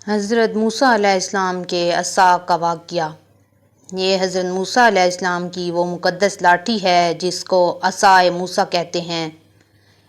حضرت موسیٰ علیہ السلام کے عصا کا واقعہ۔ یہ حضرت موسیٰ علیہ السلام کی وہ مقدس لاٹھی ہے جس کو عصائے موسیٰ کہتے ہیں۔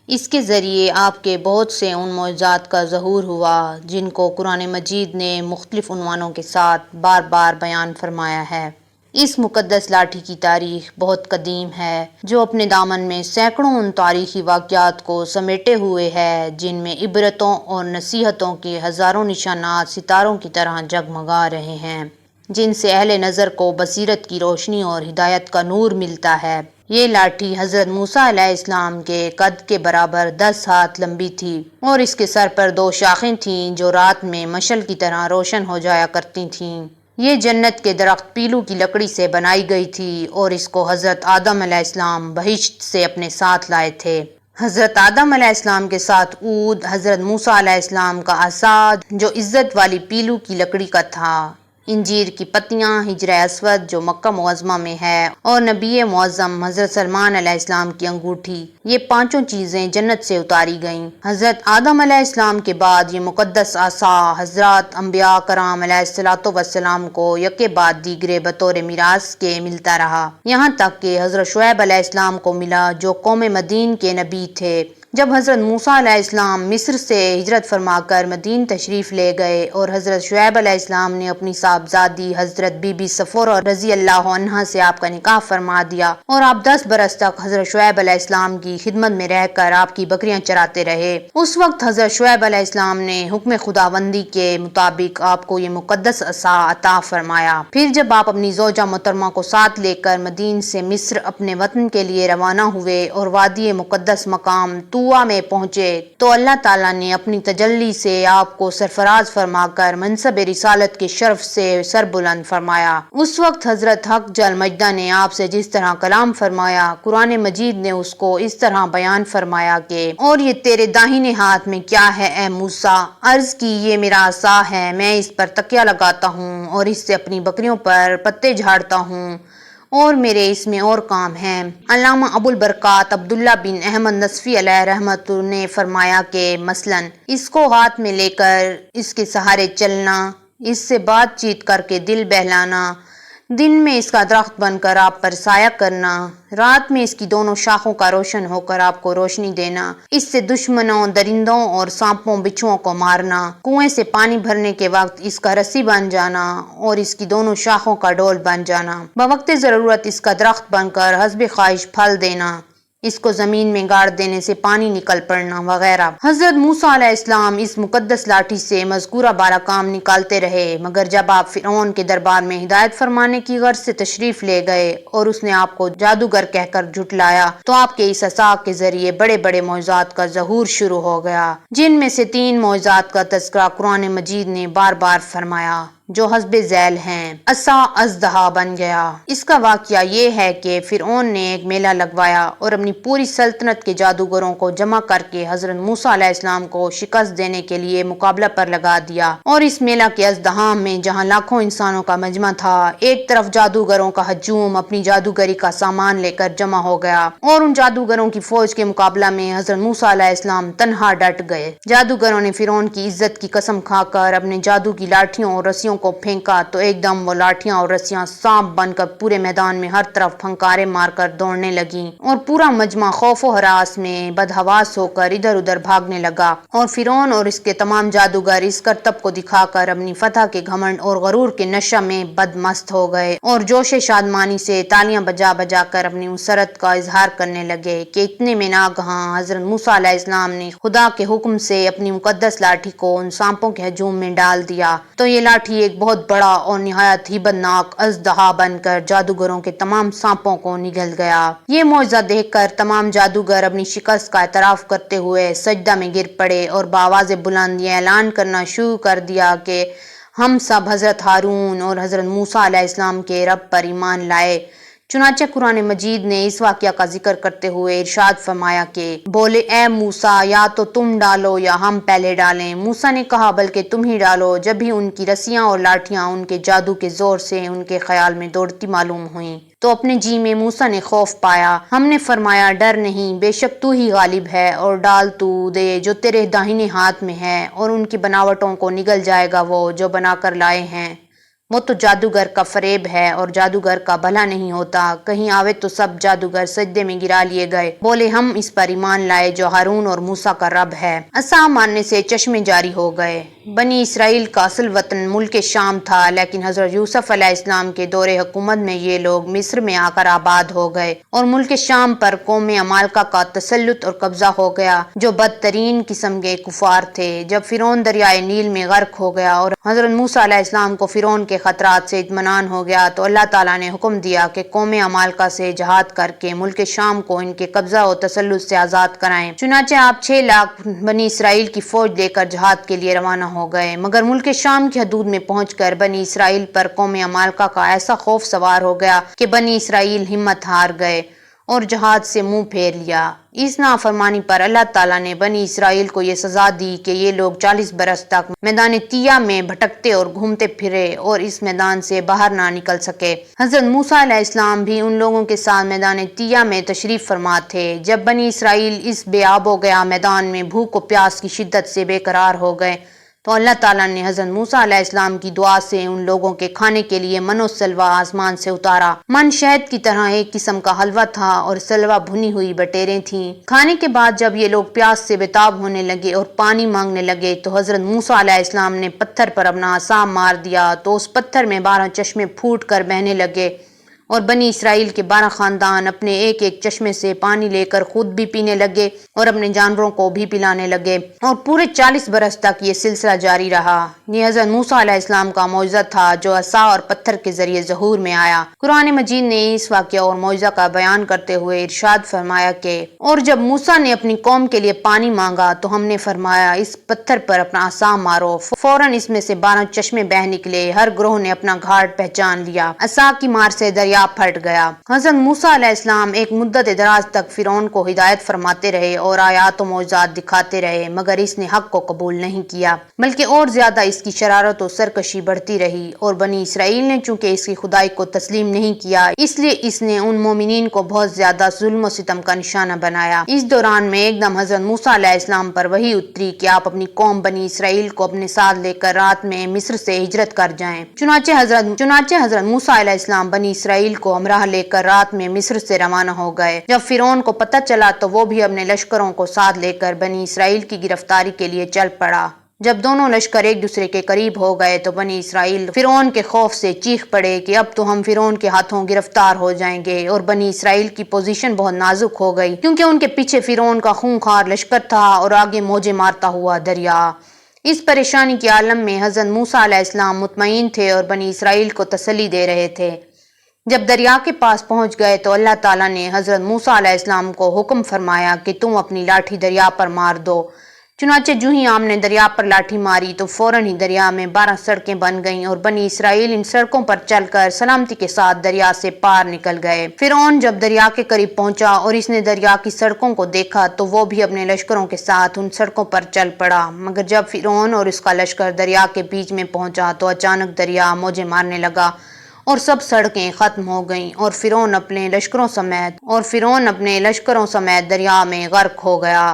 اس کے ذریعے آپ کے بہت سے ان معجزات کا ظہور ہوا جن کو قرآن مجید نے مختلف عنوانوں کے ساتھ بار بار بیان فرمایا ہے۔ اس مقدس لاٹھی کی تاریخ بہت قدیم ہے جو اپنے دامن میں سینکڑوں ان تاریخی واقعات کو سمیٹے ہوئے ہے جن میں عبرتوں اور نصیحتوں کے ہزاروں نشانات ستاروں کی طرح جگمگا رہے ہیں، جن سے اہل نظر کو بصیرت کی روشنی اور ہدایت کا نور ملتا ہے۔ یہ لاٹھی حضرت موسیٰ علیہ السلام کے قد کے برابر 10 ہاتھ لمبی تھی اور اس کے سر پر 2 شاخیں تھیں جو رات میں مشعل کی طرح روشن ہو جایا کرتی تھیں۔ یہ جنت کے درخت پیلو کی لکڑی سے بنائی گئی تھی اور اس کو حضرت آدم علیہ السلام بہشت سے اپنے ساتھ لائے تھے۔ حضرت آدم علیہ السلام کے ساتھ عود، حضرت موسیٰ علیہ السلام کا عصا جو عزت والی پیلو کی لکڑی کا تھا، انجیر کی پتیاں، حجر اسود جو مکہ معظمہ میں ہے، اور نبی معظم حضرت سلمان علیہ السلام کی انگوٹھی، یہ 5 چیزیں جنت سے اتاری گئیں۔ حضرت آدم علیہ السلام کے بعد یہ مقدس عصا حضرات انبیاء کرام علیہ السلام کو یکے بعد دیگرے بطور میراث کے ملتا رہا، یہاں تک کہ حضرت شعیب علیہ السلام کو ملا جو قوم مدین کے نبی تھے۔ جب حضرت موسیٰ علیہ السلام مصر سے ہجرت فرما کر مدین تشریف لے گئے اور حضرت شعیب علیہ السلام نے اپنی صاحبزادی حضرت بی بی صفورہ رضی اللہ عنہا سے آپ کا نکاح فرما دیا اور آپ 10 برس تک حضرت شعیب علیہ السلام کی خدمت میں رہ کر آپ کی بکریاں چراتے رہے۔ اس وقت حضرت شعیب علیہ السلام نے حکم خداوندی کے مطابق آپ کو یہ مقدس عصا عطا فرمایا۔ پھر جب آپ اپنی زوجہ محترمہ کو ساتھ لے کر مدین سے مصر اپنے وطن کے لیے روانہ ہوئے اور وادی مقدس مقام طوٰ میں پہنچے تو اللہ تعالیٰ نے اپنی تجلی سے آپ کو سرفراز فرما کر منصب رسالت کے شرف سے سر بلند فرمایا۔ اس وقت حضرت حق جل مجدہ نے آپ سے جس طرح کلام فرمایا، قرآن مجید نے اس کو اس طرح بیان فرمایا کہ اور یہ تیرے داہنے ہاتھ میں کیا ہے اے موسیٰ؟ عرض کی یہ میرا عصا ہے، میں اس پر تکیہ لگاتا ہوں اور اس سے اپنی بکریوں پر پتے جھاڑتا ہوں اور میرے اس میں اور کام ہیں۔ علامہ ابو البرکات عبداللہ بن احمد نصفی علیہ رحمت نے فرمایا کہ مثلاً اس کو ہاتھ میں لے کر اس کے سہارے چلنا، اس سے بات چیت کر کے دل بہلانا، دن میں اس کا درخت بن کر آپ پر سایہ کرنا، رات میں اس کی دونوں شاخوں کا روشن ہو کر آپ کو روشنی دینا، اس سے دشمنوں، درندوں اور سانپوں بچھوؤں کو مارنا، کنویں سے پانی بھرنے کے وقت اس کا رسی بن جانا اور اس کی دونوں شاخوں کا ڈول بن جانا، بوقت ضرورت اس کا درخت بن کر حسب خواہش پھل دینا، اس کو زمین میں گاڑ دینے سے پانی نکل پڑنا وغیرہ۔ حضرت موسیٰ علیہ السلام اس مقدس لاٹھی سے مذکورہ 12 کام نکالتے رہے، مگر جب آپ فرعون کے دربار میں ہدایت فرمانے کی غرض سے تشریف لے گئے اور اس نے آپ کو جادوگر کہہ کر جھٹلایا تو آپ کے اس عصا کے ذریعے بڑے بڑے معجزات کا ظہور شروع ہو گیا، جن میں سے 3 معجزات کا تذکرہ قرآن مجید نے بار بار فرمایا جو حسب ذیل ہیں۔ عصا اژدہا بن گیا۔ اس کا واقعہ یہ ہے کہ فرعون نے ایک میلہ لگوایا اور اپنی پوری سلطنت کے جادوگروں کو جمع کر کے حضرت موسیٰ علیہ السلام کو شکست دینے کے لیے مقابلہ پر لگا دیا، اور اس میلہ کے اژدہام میں جہاں لاکھوں انسانوں کا مجمع تھا، ایک طرف جادوگروں کا ہجوم اپنی جادوگری کا سامان لے کر جمع ہو گیا اور ان جادوگروں کی فوج کے مقابلہ میں حضرت موسیٰ علیہ السلام تنہا ڈٹ گئے۔ جادوگروں نے فرعون کی عزت کی قسم کھا کر اپنے جادو کی لاٹھیوں اور رسیوں کو پھینکا تو ایک دم وہ لاٹھیاں اور رسیاں سانپ بن کر پورے میدان میں ہر طرف پھنکارے مار کر دوڑنے لگیں اور پورا مجمع خوف و ہراس میں بدحواس ہو کر ادھر ادھر بھاگنے لگا، اور فرعون اور اس کے تمام جادوگر اس کرتب کو دکھا کر اپنی فتح کے گھمنڈ اور غرور کے نشہ میں بدمست ہو گئے اور جوش شادمانی سے تالیاں بجا بجا کر اپنی مسرت کا اظہار کرنے لگے کہ اتنے میں ناگہاں حضرت موسیٰ علیہ السلام نے خدا کے حکم سے اپنی مقدس لاٹھی کو ان سانپوں کے ہجوم میں ڈال دیا تو یہ لاٹھی ایک بہت بڑا اور نہایت ہی بدناک اژدہا بن کر جادوگروں کے تمام سانپوں کو نگل گیا۔ یہ معجزہ دیکھ کر تمام جادوگر اپنی شکست کا اعتراف کرتے ہوئے سجدہ میں گر پڑے اور بآواز بلند یہ اعلان کرنا شروع کر دیا کہ ہم سب حضرت ہارون اور حضرت موسیٰ علیہ السلام کے رب پر ایمان لائے، چنانچہ قرآن مجید نے اس واقعہ کا ذکر کرتے ہوئے ارشاد فرمایا کہ بولے اے موسیٰ یا تو تم ڈالو یا ہم پہلے ڈالیں۔ موسیٰ نے کہا بلکہ تم ہی ڈالو۔ جب بھی ان کی رسیاں اور لاٹھیاں ان کے جادو کے زور سے ان کے خیال میں دوڑتی معلوم ہوئیں تو اپنے جی میں موسیٰ نے خوف پایا۔ ہم نے فرمایا ڈر نہیں، بے شک تو ہی غالب ہے، اور ڈال تو دے جو تیرے داہنے ہاتھ میں ہے، اور ان کی بناوٹوں کو نگل جائے گا وہ جو بنا کر لائے ہیں۔ وہ تو جادوگر کا فریب ہے اور جادوگر کا بھلا نہیں ہوتا۔ کہیں آوے تو سب جادوگر سجدے میں گرا لیے گئے، بولے ہم اس پر ایمان لائے جو ہارون اور موسیٰ کا رب ہے۔ عصا مارنے سے چشمے جاری ہو گئے۔ بنی اسرائیل کا اصل وطن ملک شام تھا، لیکن حضرت یوسف علیہ السلام کے دور حکومت میں یہ لوگ مصر میں آ کر آباد ہو گئے اور ملک شام پر قوم عمالقہ کا تسلط اور قبضہ ہو گیا جو بدترین قسم کے کفار تھے۔ جب فرعون دریائے نیل میں غرق ہو گیا اور حضرت موسیٰ علیہ السلام کو فرعون کے خطرات سے اطمینان ہو گیا تو اللہ تعالیٰ نے حکم دیا کہ قوم عمالقہ سے جہاد کر کے ملک شام کو ان کے قبضہ و تسلط سے آزاد کرائیں۔ چنانچہ آپ 6 لاکھ بنی اسرائیل کی فوج لے کر جہاد کے لیے روانہ ہو گئے، مگر ملک شام کی حدود میں پہنچ کر بنی اسرائیل پر قوم عمالقہ کا ایسا خوف سوار ہو گیا کہ بنی اسرائیل ہمت ہار گئے اور جہاد سے منہ پھیر لیا۔ اس نافرمانی پر اللہ تعالیٰ نے بنی اسرائیل کو یہ سزا دی کہ یہ لوگ 40 برس تک میدان تیہ میں بھٹکتے اور گھومتے پھرے اور اس میدان سے باہر نہ نکل سکے۔ حضرت موسیٰ علیہ السلام بھی ان لوگوں کے ساتھ میدان تیہ میں تشریف فرما تھے۔ جب بنی اسرائیل اس بے آب و گیا میدان میں بھوک و پیاس کی شدت سے بے قرار ہو گئے تو اللہ تعالیٰ نے حضرت موسیٰ علیہ السلام کی دعا سے ان لوگوں کے کھانے کے لیے من و سلوہ آسمان سے اتارا۔ من شہد کی طرح ایک قسم کا حلوہ تھا اور سلوہ بھنی ہوئی بٹیریں تھیں۔ کھانے کے بعد جب یہ لوگ پیاس سے بےتاب ہونے لگے اور پانی مانگنے لگے تو حضرت موسیٰ علیہ السلام نے پتھر پر اپنا عصا مار دیا تو اس پتھر میں 12 چشمے پھوٹ کر بہنے لگے اور بنی اسرائیل کے 12 خاندان اپنے ایک ایک چشمے سے پانی لے کر خود بھی پینے لگے اور اپنے جانوروں کو بھی پلانے لگے، اور پورے 40 برس تک یہ سلسلہ جاری رہا۔ یہ حضرت موسیٰ علیہ السلام کا معجزہ تھا جو عصا اور پتھر کے ذریعے ظہور میں آیا۔ قرآن مجید نے اس واقعہ اور معجزہ کا بیان کرتے ہوئے ارشاد فرمایا کہ اور جب موسیٰ نے اپنی قوم کے لیے پانی مانگا تو ہم نے فرمایا اس پتھر پر اپنا عصا مارو، فوراً اس میں سے 12 چشمے بہہ نکلے، ہر گروہ نے اپنا گھاٹ پہچان لیا، عصا کی مار سے دریا پھٹ گیا۔ حضرت موسیٰ علیہ السلام ایک مدت دراز تک فرعون کو ہدایت فرماتے رہے اور آیات و معجزات دکھاتے رہے، مگر اس نے حق کو قبول نہیں کیا، بلکہ اور زیادہ اس کی شرارت و سرکشی بڑھتی رہی، اور بنی اسرائیل نے چونکہ اس کی خدائی کو تسلیم نہیں کیا اس لیے اس نے ان مومنین کو بہت زیادہ ظلم و ستم کا نشانہ بنایا۔ اس دوران میں ایک دم حضرت موسیٰ علیہ السلام پر وحی اتری کہ آپ اپنی قوم بنی اسرائیل کو اپنے ساتھ لے کر رات میں مصر سے ہجرت کر جائیں۔ چنانچہ حضرت موسیٰ علیہ السلام بنی اسرائیل کو ہمراہ لے کر رات میں مصر سے روانہ ہو گئے۔ جب فرعون کو پتہ چلا تو وہ بھی اپنے لشکروں کو ساتھ لے کر بنی اسرائیل کی گرفتاری کے لیے چل پڑا۔ جب دونوں لشکر ایک دوسرے کے قریب ہو گئے تو بنی اسرائیل فرعون کے خوف سے چیخ پڑے کہ اب تو ہم فرعون کے ہاتھوں گرفتار ہو جائیں گے، اور بنی اسرائیل کی پوزیشن بہت نازک ہو گئی کیونکہ ان کے پیچھے فرعون کا خونخوار لشکر تھا اور آگے موجیں مارتا ہوا دریا۔ اس پریشانی کے عالم میں حضرت موسیٰ علیہ السلام مطمئن تھے اور بنی اسرائیل کو تسلی دے رہے تھے۔ جب دریا کے پاس پہنچ گئے تو اللہ تعالیٰ نے حضرت موسیٰ علیہ السلام کو حکم فرمایا کہ تم اپنی لاٹھی دریا پر مار دو۔ چنانچہ جو ہی آپ نے دریا پر لاٹھی ماری تو فوراً ہی دریا میں 12 سڑکیں بن گئیں اور بنی اسرائیل ان سڑکوں پر چل کر سلامتی کے ساتھ دریا سے پار نکل گئے۔ فرعون جب دریا کے قریب پہنچا اور اس نے دریا کی سڑکوں کو دیکھا تو وہ بھی اپنے لشکروں کے ساتھ ان سڑکوں پر چل پڑا، مگر جب فرعون اور اس کا لشکر دریا کے بیچ میں پہنچا تو اچانک دریا موجیں مارنے لگا اور سب سڑکیں ختم ہو گئیں اور فرعون اپنے لشکروں سمیت دریا میں غرق ہو گیا۔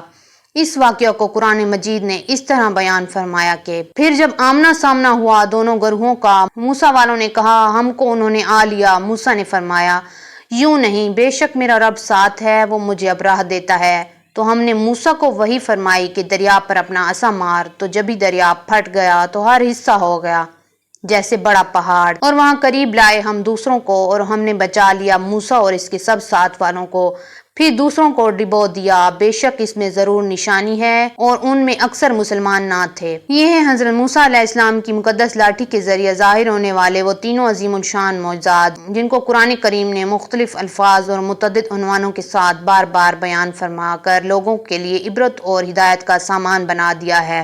اس واقعہ کو قرآن مجید نے اس طرح بیان فرمایا کہ پھر جب آمنا سامنا ہوا دونوں گروہوں کا، موسیٰ والوں نے کہا ہم کو انہوں نے آ لیا۔ موسیٰ نے فرمایا یوں نہیں، بے شک میرا رب ساتھ ہے، وہ مجھے اب راہ دیتا ہے۔ تو ہم نے موسیٰ کو وحی فرمائی کہ دریا پر اپنا عصا مار، تو جب ہی دریا پھٹ گیا تو ہر حصہ ہو گیا جیسے بڑا پہاڑ، اور وہاں قریب لائے ہم دوسروں کو اور ہم نے بچا لیا موسیٰ اور اس کے سب ساتھ والوں کو، پھر دوسروں کو ڈبو دیا۔ بے شک اس میں ضرور نشانی ہے اور ان میں اکثر مسلمان نہ تھے۔ یہ ہیں حضرت موسیٰ علیہ السلام کی مقدس لاٹھی کے ذریعے ظاہر ہونے والے وہ تینوں عظیم الشان معجزات جن کو قرآن کریم نے مختلف الفاظ اور متعدد عنوانوں کے ساتھ بار بار بیان فرما کر لوگوں کے لیے عبرت اور ہدایت کا سامان بنا دیا ہے۔